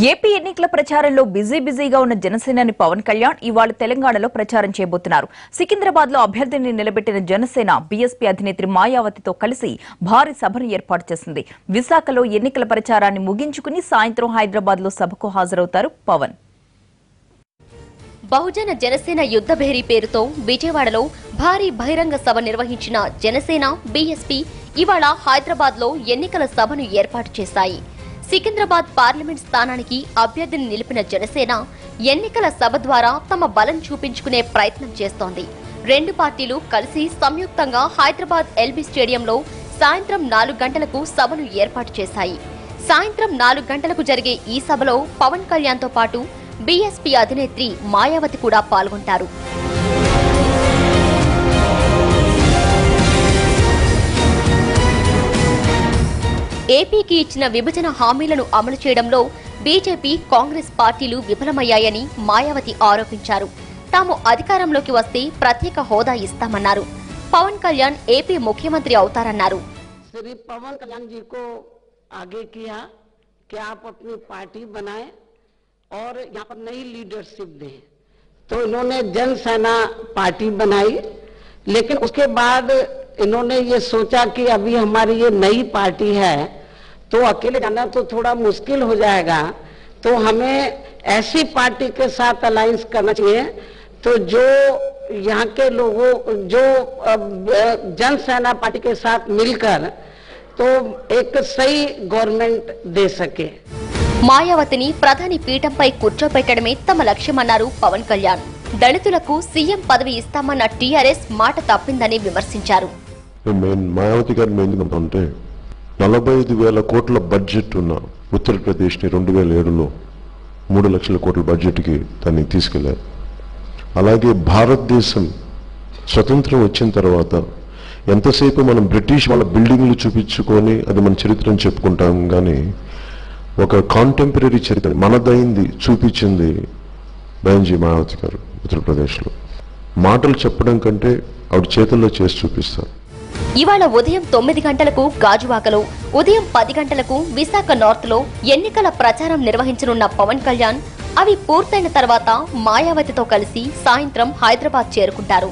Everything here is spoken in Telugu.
ఏపీ ఎన్నికల ప్రచారంలో బిజీగా ఉన్న జనసేనాని పవన్ కళ్యాణ్ ఇవాళ తెలంగాణలో ప్రచారం చేయబోతున్నారు. సికింద్రాబాద్ లో అభ్యర్థిని నిలబెట్టిన జనసేన బీఎస్పీ అధినేత్రి మాయావతితో కలిసి భారీ సభను ఏర్పాటు చేసింది. విశాఖలో ఎన్నికల ప్రచారాన్ని ముగించుకుని సాయంత్రం హైదరాబాద్ లో సభకు హాజరవుతారు పవన్. బహుజన జనసేన యుద్ధ భేరీ పేరుతో విజయవాడలో భారీ బహిరంగ సభ నిర్వహించిన జనసేన బీఎస్పీ ఇవాళ హైదరాబాద్ లో ఎన్నికల సభను ఏర్పాటు చేశాయి. సికింద్రాబాద్ పార్లమెంట్ స్థానానికి అభ్యర్థిని నిలిపిన జనసేన ఎన్నికల సభ ద్వారా తమ బలం చూపించుకునే ప్రయత్నం చేస్తోంది. రెండు పార్టీలు కలిసి సంయుక్తంగా హైదరాబాద్ ఎల్బీ స్టేడియంలో సాయంత్రం 4 గంటలకు సభను ఏర్పాటు చేశాయి. సాయంత్రం 4 గంటలకు జరిగే ఈ సభలో పవన్ కళ్యాణ్ తో పాటు బీఎస్పీ అధినేత్రి మాయావతి కూడా పాల్గొంటారు. ఏపీకి ఇచ్చిన విభజన హామీలను అమలు చేయడంలో బీజేపీ, కాంగ్రెస్ పార్టీలు విఫలమయ్యాయని మాయావతి ఆరోపించారు. తాము అధికారంలోకి వస్తే ప్రత్యేక హోదా ఇస్తామన్నారు. పవన్ కళ్యాణ్ ఏపీ ముఖ్యమంత్రి అవుతారన్నారు. श्री पवन कल्याण जी को आगे किया कि आप अपनी पार्टी बनाएं और यहाँ पर नई लीडरशिप दें, तो इन्होंने जनसेना पार्टी बनाई। लेकिन उसके बाद इन्होंने ये सोचा कि अभी हमारी ये नई पार्टी है तो अकेले जाना तो थोड़ा मुश्किल हो जाएगा, तो हमें ऐसी पार्टी के साथ अलायंस करना चाहिए तो जो यहाँ के लोगों जो जनसेना पार्टी के साथ मिलकर तो एक सही गवर्नमेंट दे सके। మాయావతిని ప్రధాని పీఠంపై కూర్చోపెట్టడమే తమ లక్ష్యమన్నారు పవన్ కళ్యాణ్. దళితులకు సీఎం పదవి ఇస్తామన్న టీఆర్ఎస్ మాట తప్పిందని విమర్శించారు. మాయావతి గారిని ఎందుకంటే 45,000 కోట్ల బడ్జెట్ ఉన్న ఉత్తరప్రదేశ్ని 2007లో 3 లక్షల కోట్ల బడ్జెట్కి దాన్ని తీసుకెళ్లారు. అలాగే భారతదేశం స్వతంత్రం వచ్చిన తర్వాత ఎంతసేపు మనం బ్రిటిష్ వాళ్ళ బిల్డింగ్లు చూపించుకొని అది మన చరిత్రను చెప్పుకుంటాం, కానీ ఒక కాంటెంపరీ చరిత్ర మనదైంది చూపించింది బెనర్జీ మాయావతి గారు. ఉత్తరప్రదేశ్లో మాటలు చెప్పడం కంటే ఆవిడ చేతుల్లో చేసి చూపిస్తారు. ఇవాళ ఉదయం 9 గంటలకు గాజువాకలో, ఉదయం 10 గంటలకు విశాఖ నార్త్ లో ఎన్నికల ప్రచారం నిర్వహించనున్న పవన్ కళ్యాణ్ అవి పూర్తయిన తర్వాత మాయావతితో కలిసి సాయంత్రం హైదరాబాద్ చేరుకుంటారు.